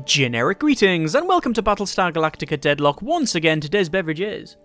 Generic greetings, and welcome to Battlestar Galactica Deadlock. Once again, today's beverage is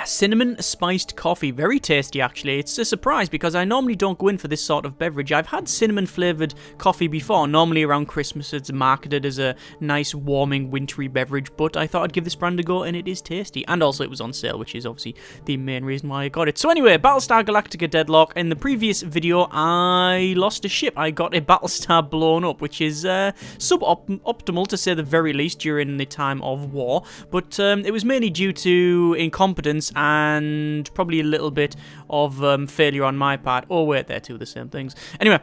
cinnamon spiced coffee. Very tasty, actually. It's a surprise because I normally don't go in for this sort of beverage. I've had cinnamon flavoured coffee before. Normally around Christmas it's marketed as a nice, warming, wintry beverage, but I thought I'd give this brand a go, and it is tasty. And also it was on sale, which is obviously the main reason why I got it. So anyway, Battlestar Galactica Deadlock. In the previous video, I lost a ship. I got a Battlestar blown up, which is suboptimal to say the very least during the time of war, but it was mainly due to incompetence and probably a little bit of failure on my part. Oh wait, they're two of the same things. Anyway,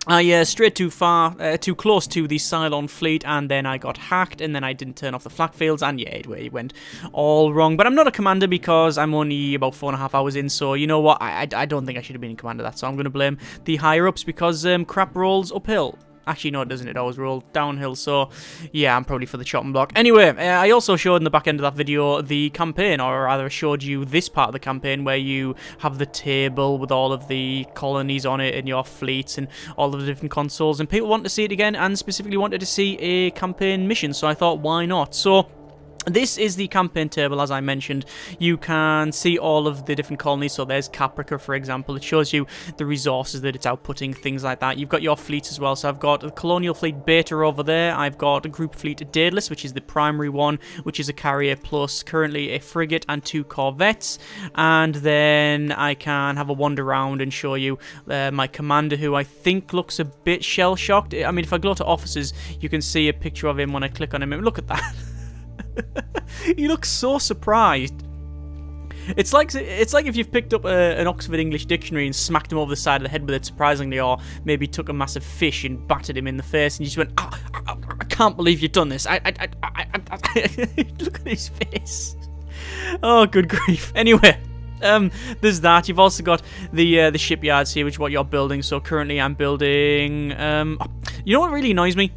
I strayed too close to the Cylon fleet, and then I got hacked, and then I didn't turn off the flak fields, and yeah, it went all wrong. But I'm not a commander because I'm only about 4.5 hours in, so you know what? I don't think I should have been in command of that, so I'm going to blame the higher-ups because crap rolls uphill. Actually, no, it doesn't. It always rolls downhill, so yeah, I'm probably for the chopping block. Anyway, I also showed in the back end of that video the campaign, or rather I showed you this part of the campaign where you have the table with all of the colonies on it and your fleets and all of the different consoles, and people want to see it again and specifically wanted to see a campaign mission, so I thought, why not? So this is the campaign table, as I mentioned. You can see all of the different colonies, so there's Caprica, for example. It shows you the resources that it's outputting, things like that. You've got your fleets as well, so I've got the Colonial Fleet Beta over there. I've got a Group Fleet Daedalus, which is the primary one, which is a carrier plus currently a frigate and 2 corvettes. And then I can have a wander around and show you my commander, who I think looks a bit shell-shocked. I mean, if I go to officers, you can see a picture of him when I click on him. Look at that. He looks so surprised. It's like if you've picked up an Oxford English dictionary and smacked him over the side of the head with it surprisingly, or maybe took a massive fish and battered him in the face, and you just went, I can't believe you've done this. Look at his face. Oh, good grief. Anyway, there's that. You've also got the shipyards here, which is what you're building. So currently I'm building, you know what really annoys me?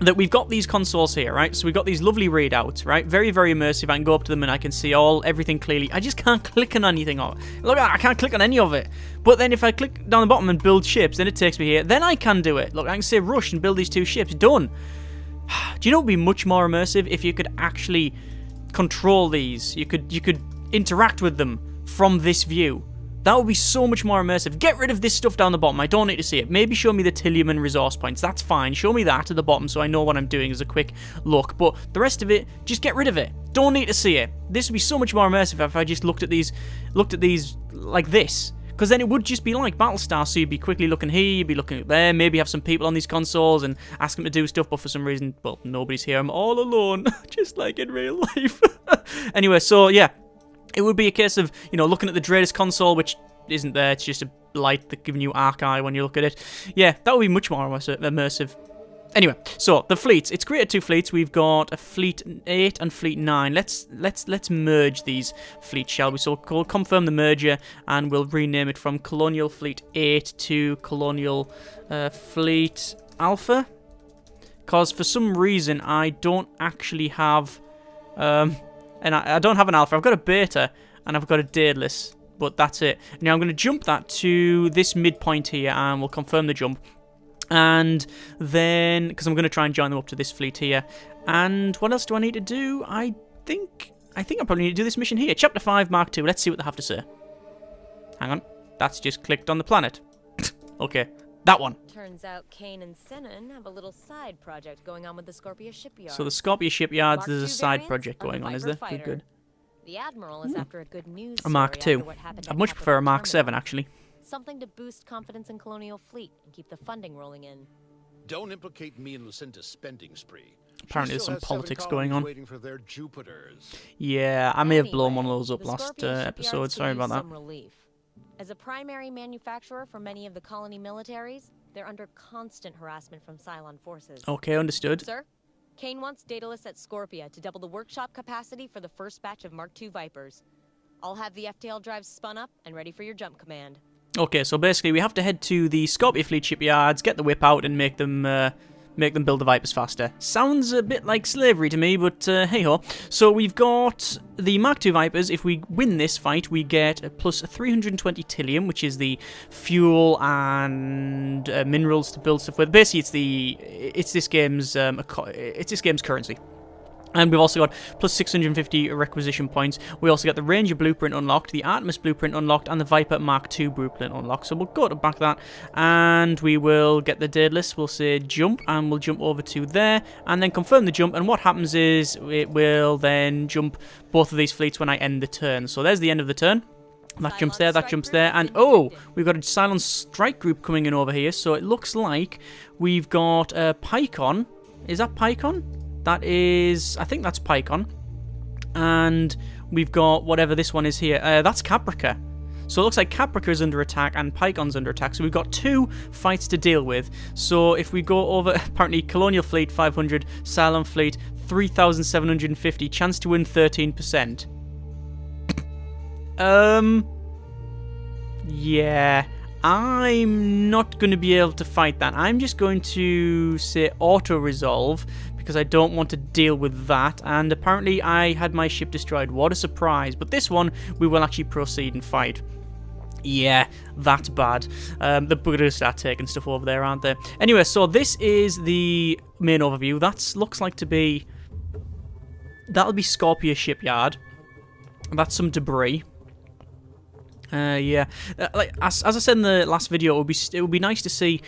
That we've got these consoles here, right? So we've got these lovely readouts, right? Very, very immersive. I can go up to them and I can see everything clearly. I just can't click on anything. Look, I can't click on any of it. But then if I click down the bottom and build ships, then it takes me here. Then I can do it. Look, I can say rush and build these 2 ships. Done. Do you know what would be much more immersive? If you could actually control these. You could interact with them from this view. That would be so much more immersive. Get rid of this stuff down the bottom. I don't need to see it. Maybe show me the Tilium and resource points. That's fine. Show me that at the bottom so I know what I'm doing as a quick look. But the rest of it, just get rid of it. Don't need to see it. This would be so much more immersive if I just looked at these like this. Because then it would just be like Battlestar, so you'd be quickly looking here, you'd be looking there, maybe have some people on these consoles and ask them to do stuff, but for some reason, well, nobody's here. I'm all alone, just like in real life. Anyway, so yeah. It would be a case of, you know, looking at the Dreadest console, which isn't there. It's just a light that's giving you arc eye when you look at it. Yeah, that would be much more immersive. Anyway, so the fleets. It's created 2 fleets. We've got a Fleet 8 and Fleet 9. Let's merge these fleets, shall we? So we'll confirm the merger, and we'll rename it from Colonial Fleet 8 to Colonial Fleet Alpha. Because for some reason I don't actually have and I don't have an alpha. I've got a beta, and I've got a Daedalus, but that's it. Now I'm going to jump that to this midpoint here, and we'll confirm the jump. And then, because I'm going to try and join them up to this fleet here. And what else do I need to do? I think I probably need to do this mission here. Chapter 5, Mark 2. Let's see what they have to say. Hang on. That's just clicked on the planet. Okay. That one. Turns out Cain and Sinan have a little side project going on with the Scorpio Shipyard. So the Scorpio Shipyards, there's a side project going on, is there? Good. The Admiral is after a good news a Mark II. I'd much prefer a Mark 7, actually. Something to boost confidence in Colonial Fleet and keep the funding rolling in. Don't implicate me in Lucinda's spending spree. Apparently there's some politics going on. Waiting for their Jupiters. Yeah, I may have blown one of those up last episode. Sorry about that. As a primary manufacturer for many of the colony militaries, they're under constant harassment from Cylon forces. Okay, understood. Sir, Cain wants Daedalus at Scorpia to double the workshop capacity for the first batch of Mark II Vipers. I'll have the FTL drives spun up and ready for your jump command. Okay, so basically we have to head to the Scorpio Fleet Shipyards, get the whip out, and make them make them build the Vipers faster. Sounds a bit like slavery to me, but hey-ho. So we've got the Mark II Vipers. If we win this fight, we get a plus 320 Tillium, which is the fuel and minerals to build stuff with. Basically, it's this game's currency. And we've also got plus 650 requisition points. We also got the Ranger blueprint unlocked, the Artemis blueprint unlocked, and the Viper Mark II blueprint unlocked. So we'll go to back that, and we will get the Daedalus. We'll say jump, and we'll jump over to there, and then confirm the jump. And what happens is it will then jump both of these fleets when I end the turn. So there's the end of the turn. That jumps there, that jumps there, and oh, we've got a Cylon strike group coming in over here. So it looks like we've got Picon. Is that Picon? That is, I think that's Picon. And we've got whatever this one is here. That's Caprica. So it looks like Caprica is under attack and Picon's under attack. So we've got two fights to deal with. So if we go over, apparently Colonial Fleet 500, Cylon Fleet 3,750, chance to win 13%. Yeah, I'm not going to be able to fight that. I'm just going to say auto-resolve, because I don't want to deal with that, and apparently I had my ship destroyed. What a surprise. But this one, we will actually proceed and fight. Yeah, that's bad. We're going to start taking stuff over there, aren't they? Anyway, so this is the main overview. That looks like to be... That'll be Scorpio Shipyard. That's some debris. Yeah. Like as I said in the last video, it would be nice to see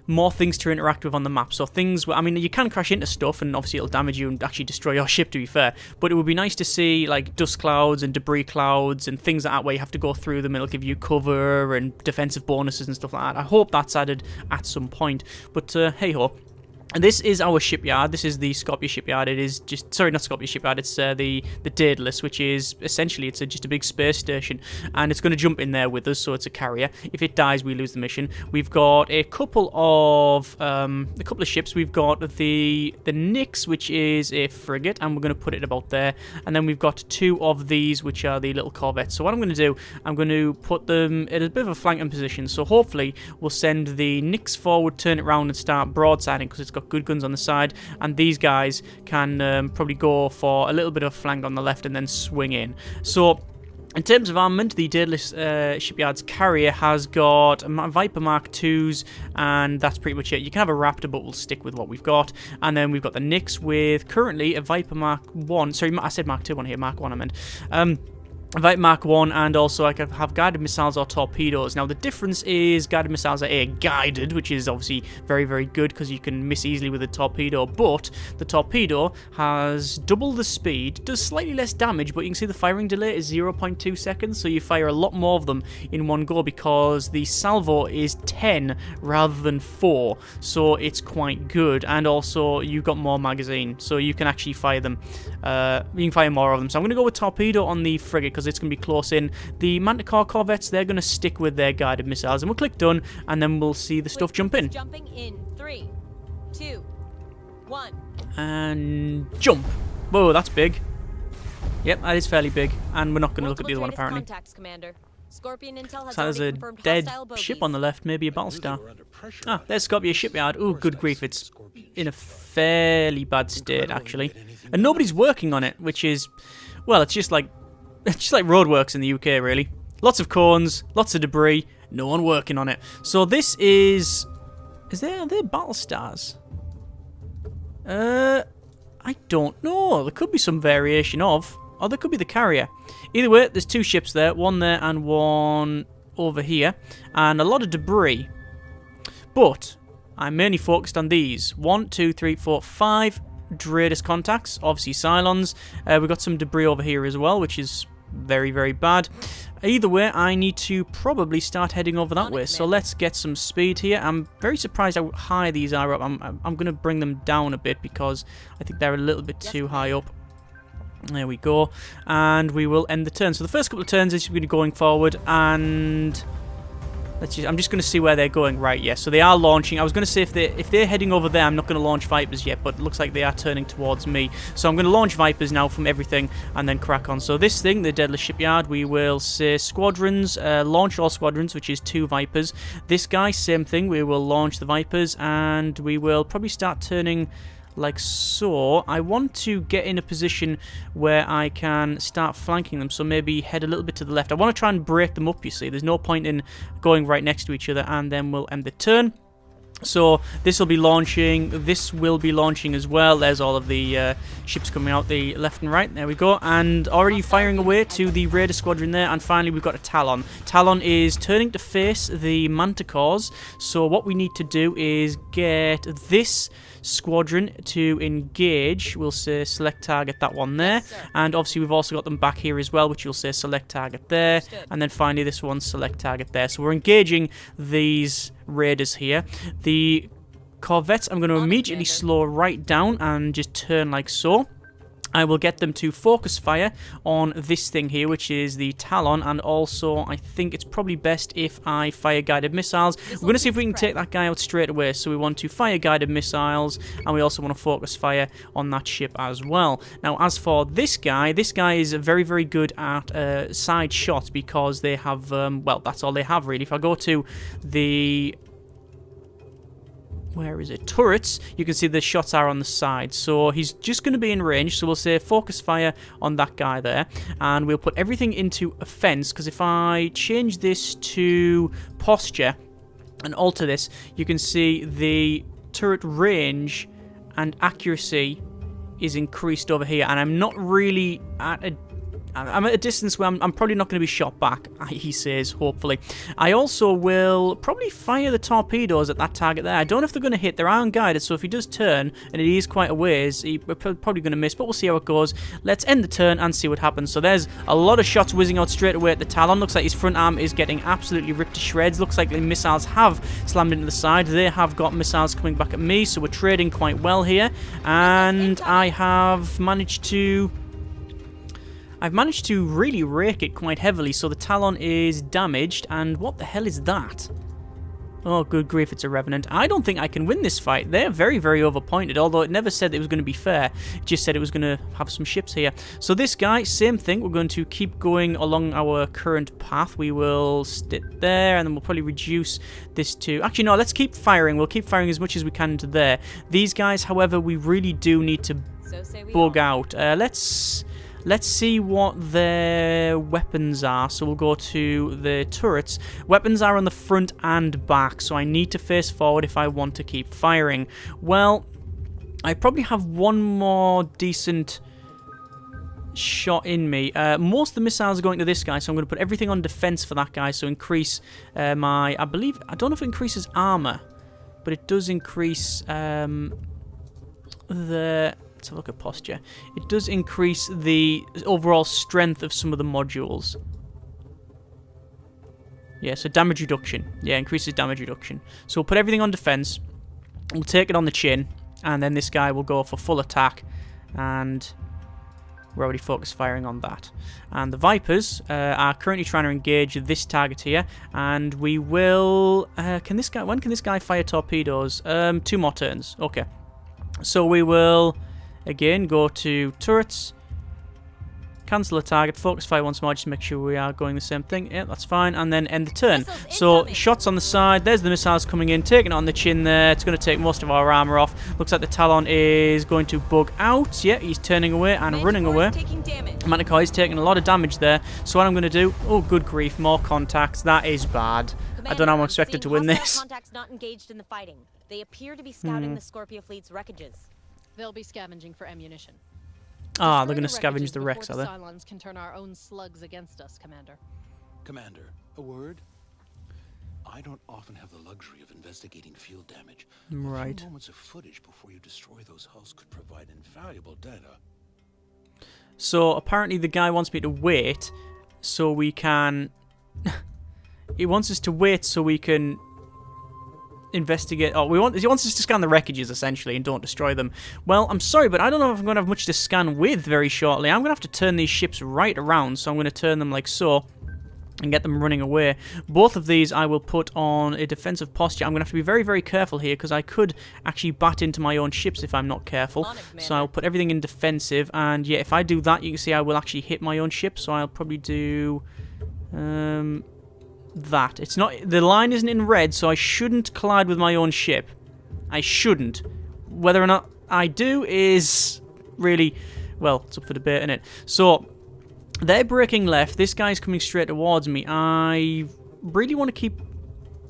more things to interact with on the map. So things, I mean, you can crash into stuff and obviously it'll damage you and actually destroy your ship, to be fair, but it would be nice to see like dust clouds and debris clouds and things like that where you have to go through them. It'll give you cover and defensive bonuses and stuff like that. I hope that's added at some point, but hey ho. And this is our shipyard. This is the Scorpio Shipyard. It is just... Sorry, not Scorpio Shipyard. It's the Daedalus, which is... Essentially, it's just a big space station. And it's going to jump in there with us, so it's a carrier. If it dies, we lose the mission. We've got a couple of ships. We've got the Nyx, which is a frigate. And we're going to put it about there. And then we've got two of these, which are the little corvettes. So what I'm going to do, I'm going to put them in a bit of a flanking position. So hopefully, we'll send the Nyx forward, turn it around, and start broadsiding, because it's got good guns on the side, and these guys can probably go for a little bit of flank on the left and then swing in. So in terms of armament, the Daedalus Shipyard's carrier has got Viper Mark IIs, and that's pretty much it. You can have a Raptor, but we'll stick with what we've got. And then we've got the Nyx with currently a Viper Mark 1. Sorry, I said Mark 2 on here, Mark 1 I meant. Viper Mark 1, and also I can have guided missiles or torpedoes. Now the difference is guided missiles are guided, which is obviously very, very good because you can miss easily with a torpedo, but the torpedo has double the speed, does slightly less damage, but you can see the firing delay is 0.2 seconds, so you fire a lot more of them in one go because the salvo is 10 rather than 4, so it's quite good, and also you've got more magazine, so you can actually fire them, you can fire more of them. So I'm going to go with torpedo on the frigate because it's going to be close in. The Manticore corvettes, they're going to stick with their guided missiles, and we'll click done, and then we'll see the stuff jump in. Jumping in 3, 2, 1. And jump. Whoa, that's big. Yep, that is fairly big, and we're not going to look at the other one apparently. Scorpion Intel has So there's a dead ship on the left, maybe a Battlestar. Ah, there's Scorpio Shipyard. Ooh, good grief, it's in a fairly bad state actually, and nobody's working on it, which is, well, it's just like roadworks in the UK, really. Lots of cones, lots of debris, no one working on it. So this is... are there Battlestars? I don't know. There could be some variation of. Or there could be the carrier. Either way, there's two ships there. One there and one over here. And a lot of debris. But I'm mainly focused on these. 1, 2, 3, 4, 5 Dreadus contacts. Obviously Cylons. We've got some debris over here as well, which is very, very bad. Either way, I need to probably start heading over that way. So let's get some speed here. I'm very surprised how high these are up. I'm going to bring them down a bit because I think they're a little bit too high up. There we go. And we will end the turn. So the first couple of turns is going to be going forward, and I'm just going to see where they're going. Right, yeah. So they are launching. I was going to say if they're heading over there, I'm not going to launch Vipers yet, but it looks like they are turning towards me. So I'm going to launch Vipers now from everything and then crack on. So this thing, the Deadly Shipyard, we will say squadrons, launch all squadrons, which is 2 Vipers. This guy, same thing. We will launch the Vipers and we will probably start turning like so. I want to get in a position where I can start flanking them, so maybe head a little bit to the left. I want to try and break them up, you see. There's no point in going right next to each other, and then we'll end the turn. So this will be launching, this will be launching as well. There's all of the ships coming out the left and right. There we go. And already firing away to the Raider Squadron there. And finally we've got a Talon. Talon is turning to face the Manticores. So what we need to do is get this squadron to engage. We'll say select target, that one there. Yes, and obviously we've also got them back here as well, which you'll say select target there. Understood. And then finally this one, select target there. So we're engaging these Raiders here. The Corvettes I'm going to immediately slow right down and just turn like so. I will get them to focus fire on this thing here, which is the Talon, and also I think it's probably best if I fire guided missiles. We're going to see if we can take that guy out straight away, so we want to fire guided missiles, and we also want to focus fire on that ship as well. Now, as for this guy is very, very good at side shots because they have, well, that's all they have really. If I go to the... where is it? Turrets. You can see the shots are on the side. So he's just going to be in range. So we'll say focus fire on that guy there. And we'll put everything into offense. Because if I change this to posture and alter this, you can see the turret range and accuracy is increased over here. And I'm not really I'm at a distance where I'm probably not going to be shot back, he says, hopefully. I also will probably fire the torpedoes at that target there. I don't know if they're going to hit. They're unguided, so if he does turn, and it is quite a ways, he's probably going to miss, but we'll see how it goes. Let's end the turn and see what happens. So there's a lot of shots whizzing out straight away at the Talon. Looks like his front arm is getting absolutely ripped to shreds. Looks like the missiles have slammed into the side. They have got missiles coming back at me, so we're trading quite well here. And I have managed to... I've managed to really rake it quite heavily, so the Talon is damaged, and what the hell is that? Oh, good grief, it's a Revenant. I don't think I can win this fight. They're very, very overpointed, although it never said it was going to be fair. It just said it was going to have some ships here. So this guy, same thing. We're going to keep going along our current path. We will sit there, and then we'll probably reduce this to... Actually, no, let's keep firing. We'll keep firing as much as we can into there. These guys, however, we really do need to bug out. Let's see what their weapons are. So we'll go to the turrets. Weapons are on the front and back, so I need to face forward if I want to keep firing. Well, I probably have one more decent shot in me. Most of the missiles are going to this guy, so I'm going to put everything on defense for that guy, so increase my... I don't know if it increases armor, but it does increase Let's have a look at posture. It does increase the overall strength of some of the modules. Yeah, so damage reduction. Yeah, increases damage reduction. So we'll put everything on defense. We'll take it on the chin. And then this guy will go for full attack. And we're already focus firing on that. And the Vipers are currently trying to engage this target here. And we will... when can this guy fire torpedoes? 2 more turns. Okay. So we will... Again, go to turrets, cancel the target, focus fire once more, just to make sure we are going the same thing. Yeah, that's fine, and then end the turn. So, shots on the side, there's the missiles coming in, taking it on the chin there. It's going to take most of our armor off. Looks like the Talon is going to bug out. Yeah, he's turning away and running away. Manticore is taking a lot of damage there. So what I'm going to do... Oh, good grief, more contacts. That is bad. I don't know how I'm expected to win this. Contacts not engaged in the fighting. They appear to be scouting the Scorpio fleet's wreckages. They'll be scavenging for ammunition. Ah, they're going to scavenge the wrecks, are they? The Cylons can turn our own slugs against us, Commander. Commander, a word? I don't often have the luxury of investigating field damage. Right. A few moments of footage before you destroy those hulls could provide invaluable data. So apparently the guy wants me to wait so we can... He wants us to wait so we can... investigate. Oh, he wants us to scan the wreckages essentially and don't destroy them. Well, I'm sorry, but I don't know if I'm going to have much to scan with very shortly. I'm going to have to turn these ships right around, so I'm going to turn them like so. and get them running away. Both of these I will put on a defensive posture. I'm going to have to be very, very careful here because I could actually bat into my own ships if I'm not careful. So I'll put everything in defensive, and yeah, if I do that, you can see I will actually hit my own ship. So I'll probably do that. It's not, the line isn't in red, so I shouldn't collide with my own ship. I shouldn't. Whether or not I do is really, well, it's up for debate, isn't it? So they're breaking left. This guy's coming straight towards me. I really want to keep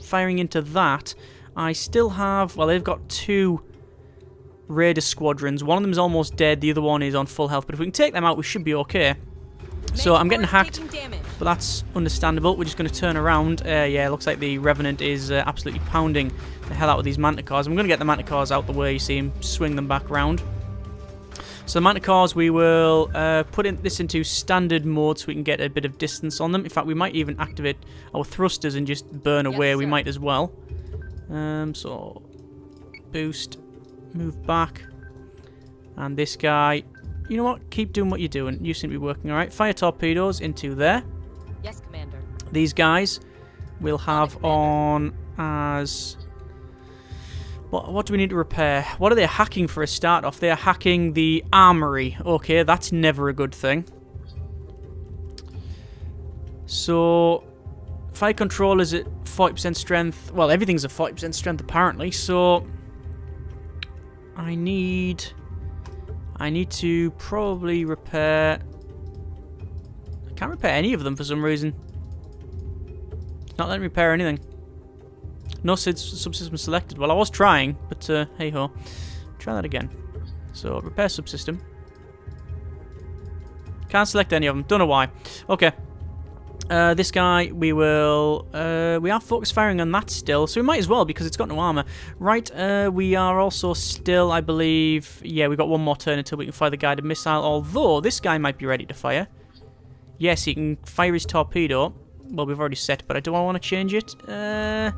firing into that. I still have, well, they've got 2 raider squadrons. One of them is almost dead. The other one is on full health. But if we can take them out, we should be okay. So I'm getting hacked, but that's understandable. We're just going to turn around. Yeah, it looks like the Revenant is absolutely pounding the hell out of these Manticores. I'm going to get the Manticores out the way. You see him swing them back round. So the Manticores, we will put this into standard mode so we can get a bit of distance on them. In fact, we might even activate our thrusters and just burn away. Yes, we sir. might as well. So, boost, move back. And this guy, you know what? Keep doing what you're doing. You seem to be working all right. Fire torpedoes into there. Yes, Commander. These guys we'll have on as... What do we need to repair? What are they hacking for a start off? They are hacking the armory. Okay, that's never a good thing. So, fire control is at 40% strength. Well, everything's at 40% strength apparently. So, I need to probably repair... I can't repair any of them for some reason. It's not letting me repair anything. No subsystem selected. Well, I was trying, but hey-ho. Try that again. So, repair subsystem. Can't select any of them. Don't know why. Okay. This guy, we will... we are focus firing on that still, so we might as well because it's got no armor. Right, we are also still, I believe... Yeah, we've got one more turn until we can fire the guided missile, although this guy might be ready to fire. Yes, he can fire his torpedo. Well, we've already set, but do I want to change it? I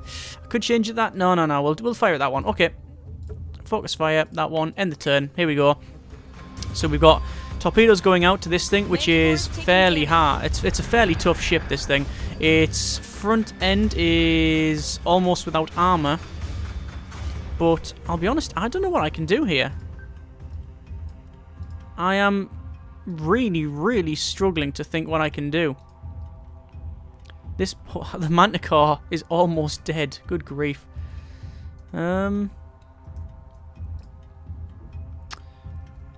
could change it that. No. We'll fire at that one. Okay. Focus fire, that one. End the turn. Here we go. So we've got torpedoes going out to this thing, which is fairly hard. It's a fairly tough ship, this thing. Its front end is almost without armor. But I'll be honest, I don't know what I can do here. I am really, really struggling to think what I can do. The Manticore is almost dead. Good grief. Am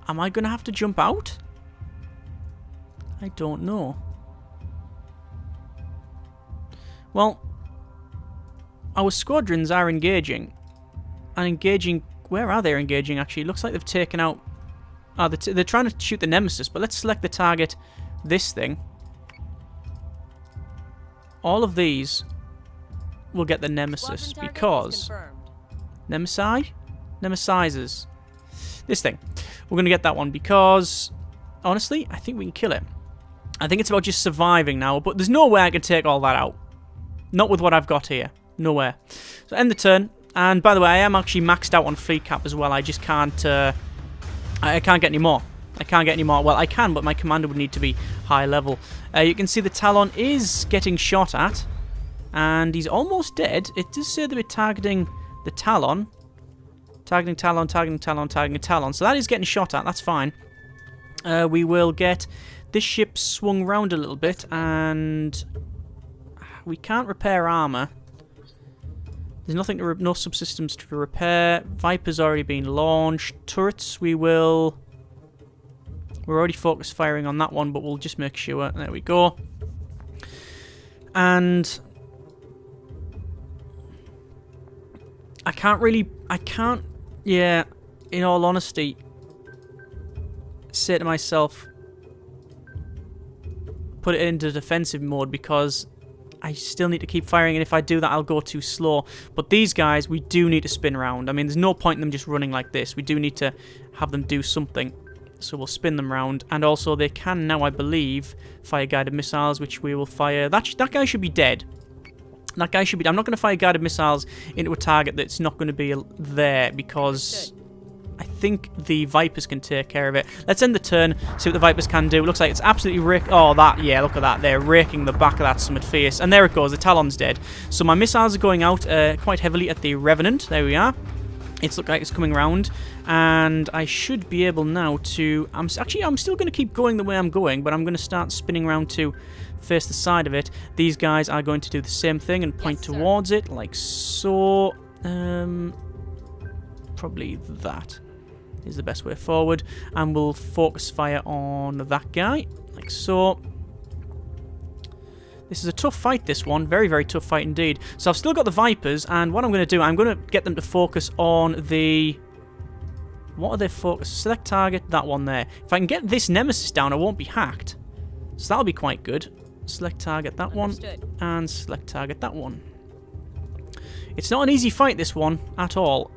I going to have to jump out? I don't know. Well, our squadrons are engaging. And engaging... Where are they engaging, actually? It looks like they've taken out... Oh, they're trying to shoot the Nemesis, but let's select the target, this thing. All of these will get the Nemesis because... Nemesizes. This thing. We're going to get that one because... Honestly, I think we can kill it. I think it's about just surviving now, but there's no way I can take all that out. Not with what I've got here. Nowhere. So end the turn. And by the way, I am actually maxed out on fleet cap as well. I just can't... I can't get any more. I can't get any more. Well, I can, but my commander would need to be high level. You can see the Talon is getting shot at. And he's almost dead. It does say that we're targeting the Talon. Targeting Talon, targeting Talon, targeting Talon. So that is getting shot at. That's fine. We will get this ship swung round a little bit. And we can't repair armor. There's nothing to... no subsystems to repair. Viper's already been launched. Turrets, we will... We're already focus firing on that one, but we'll just make sure. There we go. And... I can't, yeah, in all honesty, say to myself, put it into defensive mode because I still need to keep firing, and if I do that, I'll go too slow. But these guys, we do need to spin around. I mean, there's no point in them just running like this. We do need to have them do something. So we'll spin them round. And also, they can now, I believe, fire guided missiles, which we will fire. That guy should be dead. That guy should be... I'm not going to fire guided missiles into a target that's not going to be there, because I think the Vipers can take care of it. Let's end the turn, see what the Vipers can do. It looks like it's absolutely oh, that, yeah, look at that. They're raking the back of that Summit face. And there it goes, the Talon's dead. So my missiles are going out quite heavily at the Revenant. There we are. It's looked like it's coming around, and I should be able now to... I'm still going to keep going the way I'm going, but I'm going to start spinning around to face the side of it. These guys are going to do the same thing and point towards it, like so. Probably that is the best way forward, and we'll focus fire on that guy, like so. This is a tough fight, this one. Very, very tough fight indeed. So I've still got the Vipers, and what I'm going to do, I'm going to get them to focus on the... What are they focused? Select target, that one there. If I can get this Nemesis down, I won't be hacked. So that'll be quite good. Select target, that one. And select target, that one. It's not an easy fight, this one, at all.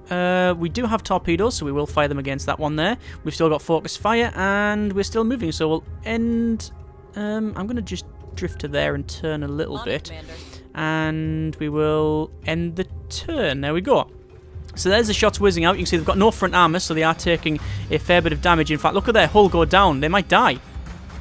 We do have torpedoes, so we will fire them against that one there. We've still got focus fire, and we're still moving, so we'll end... I'm going to just drift to there and turn a little bit, and we will end the turn. There we go. So there's the shots whizzing out. You can see they've got no front armor, so they are taking a fair bit of damage. In fact, look at their hull go down. They might die.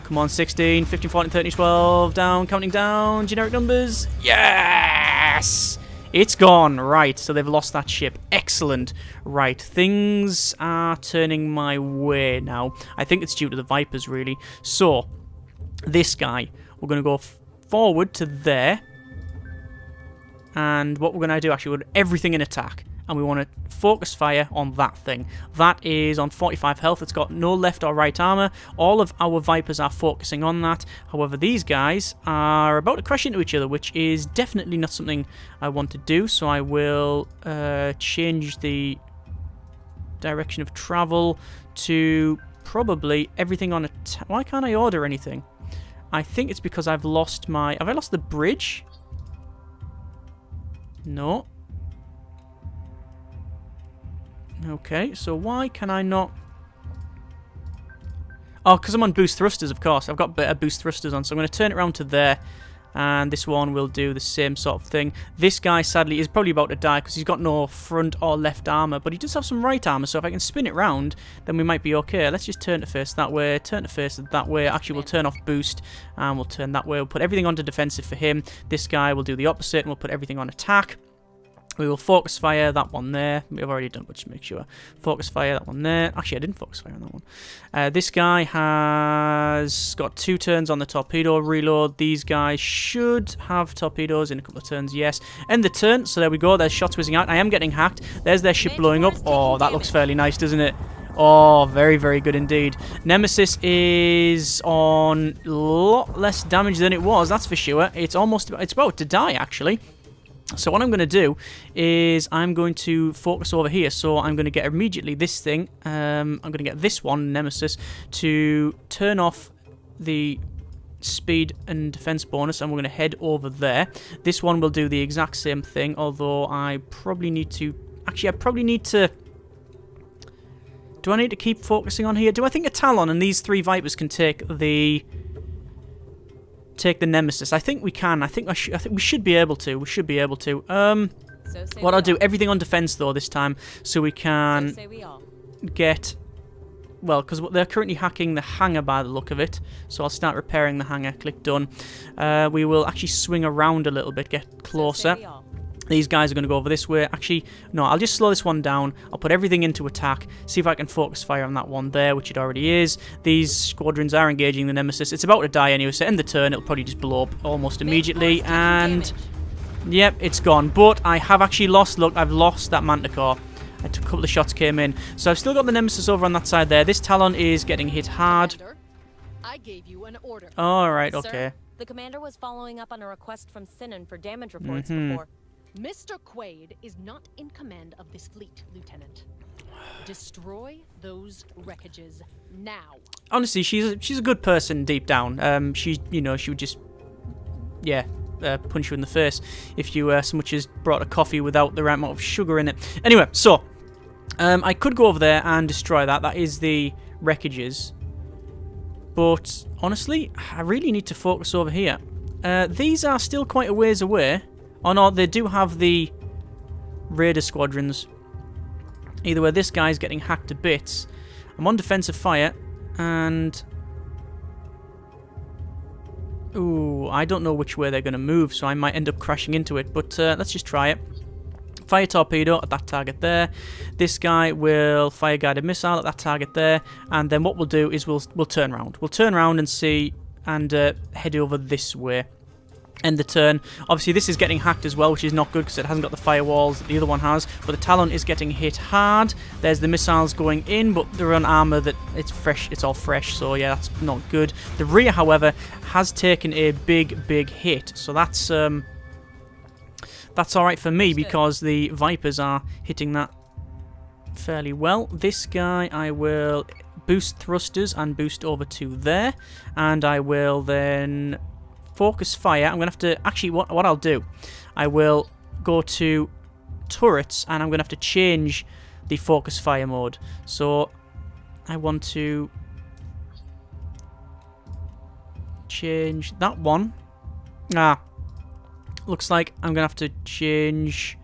Come on, 16, 15, 14, 13, 12, down, counting down, generic numbers. Yes! It's gone. Right, so they've lost that ship. Excellent. Right, things are turning my way now. I think it's due to the Vipers, really. So, this guy... We're going to go forward to there. And what we're going to do, actually, we're going to do everything in attack. And we want to focus fire on that thing. That is on 45 health. It's got no left or right armor. All of our Vipers are focusing on that. However, these guys are about to crash into each other, which is definitely not something I want to do. So I will change the direction of travel to probably everything on attack. Why can't I order anything? I think it's because I've lost my... Have I lost the bridge? No. Okay, so why can I not... Oh, because I'm on boost thrusters, of course. I've got better boost thrusters on, so I'm going to turn it around to there. And this one will do the same sort of thing. This guy, sadly, is probably about to die because he's got no front or left armor, but he does have some right armor, so if I can spin it round, then we might be okay. Let's just turn to face that way, turn to face that way. Actually, we'll turn off boost, and we'll turn that way. We'll put everything onto defensive for him. This guy will do the opposite, and we'll put everything on attack. We will focus fire that one there. We've already done, but just make sure. Focus fire that one there. Actually, I didn't focus fire on that one. This guy has got 2 turns on the torpedo reload. These guys should have torpedoes in a couple of turns, yes. End the turn, so there we go. There's shots whizzing out. I am getting hacked. There's their ship blowing up. Oh, that looks fairly nice, doesn't it? Oh, very, very good indeed. Nemesis is on a lot less damage than it was, that's for sure. It's about to die, actually. So what I'm going to do is I'm going to focus over here. So I'm going to get immediately this thing. I'm going to get this one, Nemesis, to turn off the speed and defense bonus, and we're going to head over there. This one will do the exact same thing, although I probably need to... Actually, I probably need to... Do I need to keep focusing on here? Do I think a Talon and these 3 Vipers can take the Nemesis? I think we can. I think we should be able to. We should be able to. What I'll do, everything on defense though this time, so we can get... Well, because they're currently hacking the hangar by the look of it, so I'll start repairing the hangar. Click done. We will actually swing around a little bit, get closer. These guys are going to go over this way. Actually, no, I'll just slow this one down. I'll put everything into attack. See if I can focus fire on that one there, which it already is. These squadrons are engaging the Nemesis. It's about to die anyway, so end the turn. It'll probably just blow up almost immediately. And, yep, it's gone. But I have actually lost, look, I've lost that Manticore. I took a couple of shots, came in. So I've still got the Nemesis over on that side there. This Talon is getting hit hard. I gave you an order. Alright, okay. Sir, the commander was following up on a request from Sinan for damage reports before. Mr. Quaid is not in command of this fleet, Lieutenant. Destroy those wreckages now. Honestly, she's a good person deep down. She would just, punch you in the face if you so much as brought a coffee without the right amount of sugar in it. Anyway, so I could go over there and destroy that. That is the wreckages. But honestly, I really need to focus over here. These are still quite a ways away. Oh no, they do have the Raider squadrons. Either way, this guy's getting hacked to bits. I'm on defensive fire, and... Ooh, I don't know which way they're going to move, so I might end up crashing into it, but let's just try it. Fire torpedo at that target there. This guy will fire guided missile at that target there, and then what we'll do is we'll turn around. We'll turn around and see, and head over this way. End the turn. Obviously, this is getting hacked as well, which is not good because it hasn't got the firewalls that the other one has. But the Talon is getting hit hard. There's the missiles going in, but they're on armor that it's fresh. It's all fresh, so yeah, that's not good. The rear, however, has taken a big hit, so that's all right for me because the Vipers are hitting that fairly well. This guy, I will boost thrusters and boost over to there, and I will then focus fire. I'm going to have to... Actually, what I'll do, I will go to turrets, and I'm going to have to change the focus fire mode. So, I want to change that one. Looks like I'm going to have to change...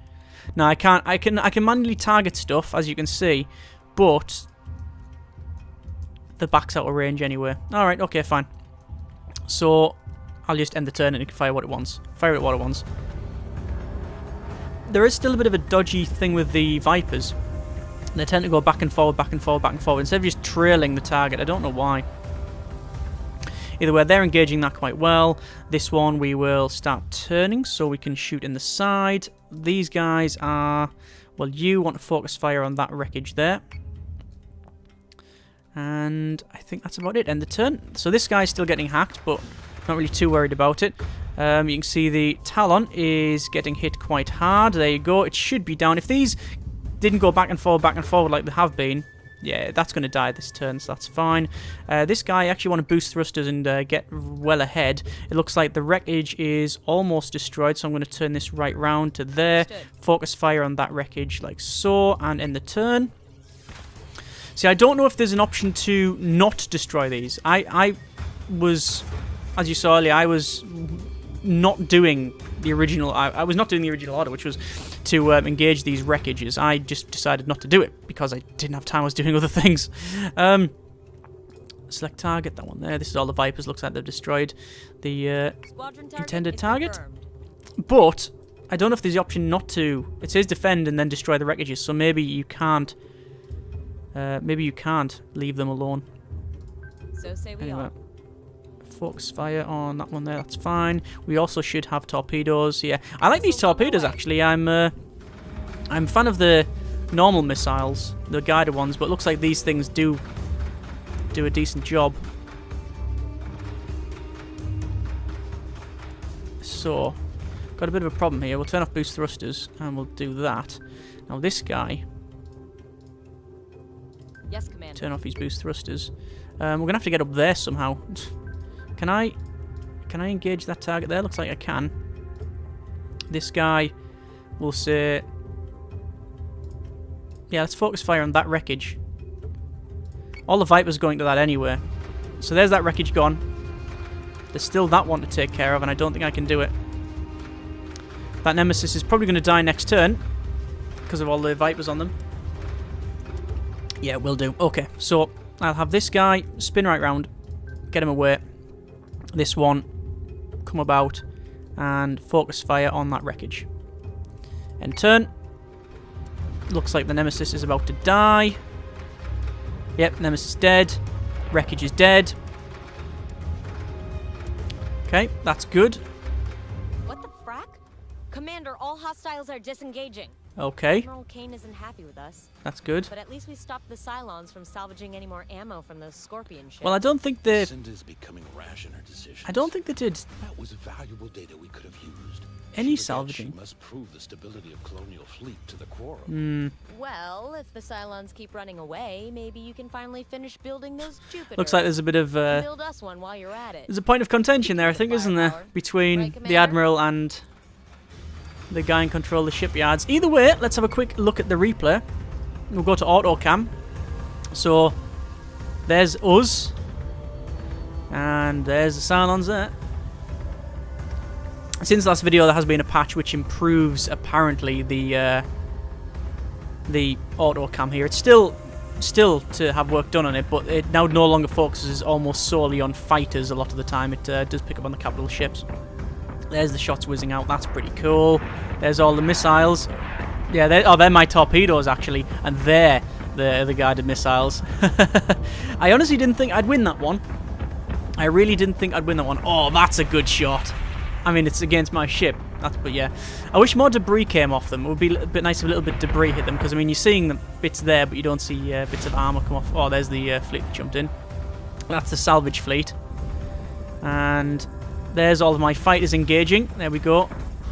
No, I can't. I can manually target stuff, as you can see, but the back's out of range anyway. Alright, okay, fine. So... I'll just end the turn and it can fire what it wants. Fire it what it wants. There is still a bit of a dodgy thing with the Vipers. They tend to go back and forward, back and forward, back and forward, instead of just trailing the target. I don't know why. Either way, they're engaging that quite well. This one we will start turning so we can shoot in the side. These guys are... Well, you want to focus fire on that wreckage there. And I think that's about it. End the turn. So this guy's still getting hacked, but... Not really too worried about it. You can see the Talon is getting hit quite hard. There you go. It should be down. If these didn't go back and forward like they have been, yeah, that's going to die this turn, so that's fine. This guy, I actually want to boost thrusters and get well ahead. It looks like the wreckage is almost destroyed, so I'm going to turn this right round to there. Focus fire on that wreckage like so, and end the turn. See, I don't know if there's an option to not destroy these. I was... As you saw earlier, I was not doing the original. I was not doing the original order, which was to engage these wreckages. I just decided not to do it because I didn't have time. I was doing other things. Select target. That one there. This is all the Vipers. Looks like they've destroyed the intended target. But I don't know if there's the option not to. It says defend and then destroy the wreckages. So maybe you can't. Maybe you can't leave them alone. So say we all. Focus fire on that one there, that's fine. We also should have torpedoes. Yeah, I like these torpedoes actually. I'm a fan of the normal missiles, the guided ones, but it looks like these things do a decent job. So, got a bit of a problem here. We'll turn off boost thrusters and we'll do that. Now this guy, yes, Commander. Turn off his boost thrusters. We're gonna have to get up there somehow. Can I engage that target there? Looks like I can. This guy will say... Yeah, let's focus fire on that wreckage. All the Vipers are going to that anyway. So there's that wreckage gone. There's still that one to take care of, and I don't think I can do it. That Nemesis is probably going to die next turn because of all the Vipers on them. Yeah, will do. Okay, so I'll have this guy spin right round, get him away. This one come about and focus fire on that wreckage. End turn. Looks like the Nemesis is about to die. Yep, Nemesis dead. Wreckage is dead. Okay, that's good. What the frack? Commander, all hostiles are disengaging. Okay. Admiral Cain isn't happy with us. That's good. But at least we stopped the Cylons from salvaging any more ammo from those Scorpion ships. Well, I don't think they... Lucinda's becoming rash in her decisions. I don't think they did That was valuable data we could have used. any She salvaging. must prove the stability of Colonial Fleet to the quarrel. Well, if the Cylons keep running away, maybe you can finally finish building those Jupiters. Looks like there's a bit of... Build us one while you're at it. there's a point of contention there, I think, isn't there? Between Right, the Commander? Admiral and the guy in control of the shipyards. Either way, let's have a quick look at the replay. We'll go to auto cam. So, there's us. And there's the Cylons there. Since last video, there has been a patch which improves, apparently, the the auto cam here. It's still to have work done on it, but it now no longer focuses almost solely on fighters a lot of the time. It does pick up on the capital ships. There's the shots whizzing out. That's pretty cool. There's all the missiles. Yeah, they're my torpedoes, actually. And they're the guided missiles. I honestly didn't think I'd win that one. I really didn't think I'd win that one. Oh, that's a good shot. I mean, it's against my ship. But yeah. I wish more debris came off them. It would be a bit nice if a little bit of debris hit them. Because, I mean, you're seeing the bits there, but you don't see bits of armor come off. Oh, there's the fleet that jumped in. That's the salvage fleet. And there's all of my fighters engaging. There we go.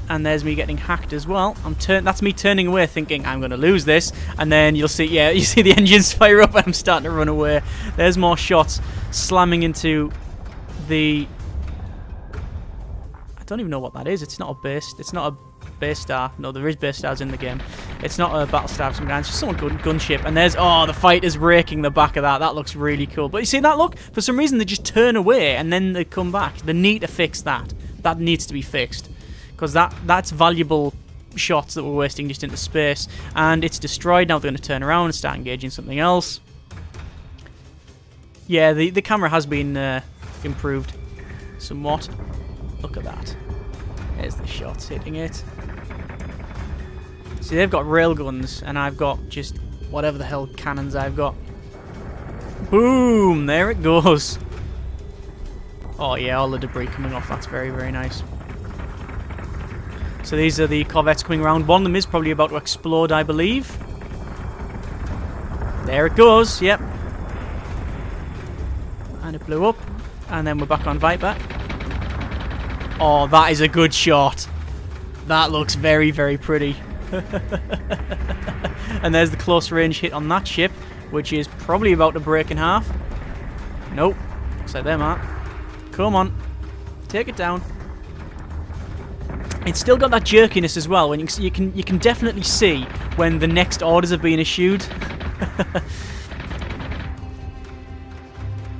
And there's me getting hacked as well. That's me turning away, thinking I'm going to lose this. And then you'll see, yeah, you see the engines fire up, and I'm starting to run away. There's more shots slamming into the. I don't even know what that is. It's not a base. It's not a base star. No, there is base stars in the game. It's not a Battlestar of some kind. It's just some gunship. And there's the fighters raking the back of that. That looks really cool. But you see that look? For some reason they just turn away and then they come back. They need to fix that. That needs to be fixed. Because that's valuable shots that we're wasting just into space. And it's destroyed. Now they're going to turn around and start engaging something else. Yeah, the camera has been improved somewhat. Look at that. There's the shots hitting it. See, they've got railguns, and I've got just whatever the hell cannons I've got. Boom! There it goes. Oh yeah, all the debris coming off. That's very, very nice. So these are the corvettes coming around. One of them is probably about to explode, I believe. There it goes. Yep. And it blew up. And then we're back on Viper. Oh, that is a good shot. That looks very, very pretty. And there's the close range hit on that ship, which is probably about to break in half. Nope. Looks like them, Matt. Come on. Take it down. It's still got that jerkiness as well. When you can definitely see when the next orders have been issued.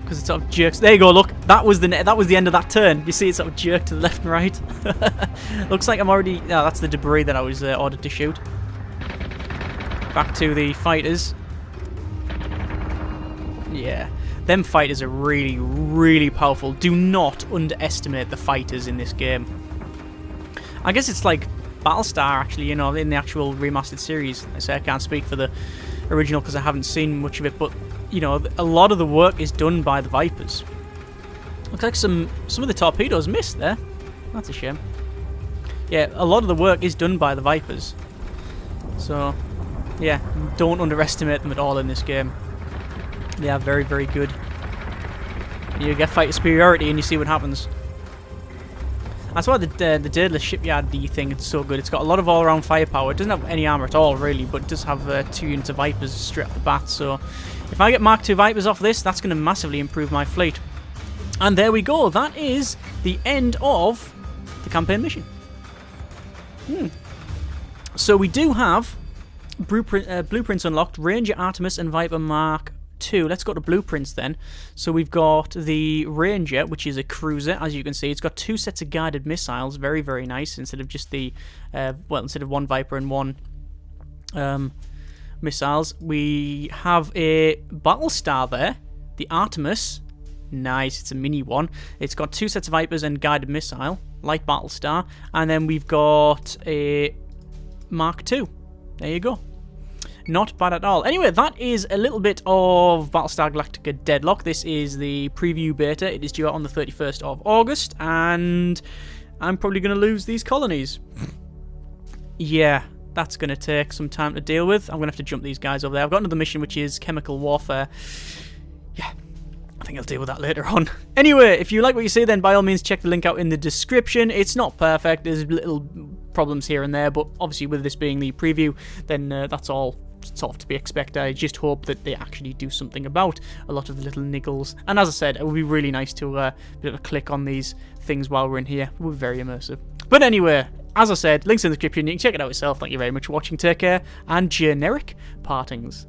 Because it sort of jerks. There you go. Look, that was the end of that turn. You see, it sort of jerked to the left and right. Looks like I'm already. No, that's the debris that I was ordered to shoot. Back to the fighters. Yeah, them fighters are really, really powerful. Do not underestimate the fighters in this game. I guess it's like Battlestar, actually. You know, in the actual remastered series. I say I can't speak for the original because I haven't seen much of it, but. You know, a lot of the work is done by the Vipers. Looks like some of the torpedoes missed there. That's a shame. Yeah, a lot of the work is done by the Vipers. So, yeah, don't underestimate them at all in this game. They are very, very good. You get fighter superiority and you see what happens. That's why the Daedalus Shipyard thing is so good. It's got a lot of all-around firepower. It doesn't have any armor at all, really, but it does have 2 units of Vipers straight off the bat. So if I get Mark II Vipers off this, that's going to massively improve my fleet. And there we go. That is the end of the campaign mission. So we do have blueprints unlocked. Ranger, Artemis, and Viper Mark II. Let's go to blueprints then. So we've got the Ranger, which is a cruiser, as you can see. It's got 2 sets of guided missiles. Very, very nice. Instead of just the, instead of 1 Viper and 1 missiles. We have a Battlestar there. The Artemis. Nice. It's a mini one. It's got 2 sets of Vipers and guided missile, like Battlestar. And then we've got a Mark II. There you go. Not bad at all. Anyway, that is a little bit of Battlestar Galactica Deadlock. This is the preview beta. It is due out on the 31st of August, and I'm probably going to lose these colonies. Yeah, that's going to take some time to deal with. I'm going to have to jump these guys over there. I've got another mission, which is chemical warfare. Yeah, I think I'll deal with that later on. Anyway, if you like what you see, then by all means check the link out in the description. It's not perfect. There's little problems here and there, but obviously with this being the preview, then that's all sort of to be expected. I just hope that they actually do something about a lot of the little niggles. And as I said, it would be really nice to be able to click on these things while we're in here. It would be very immersive. But anyway, as I said, links in the description. You can check it out yourself. Thank you very much for watching. Take care, and generic partings.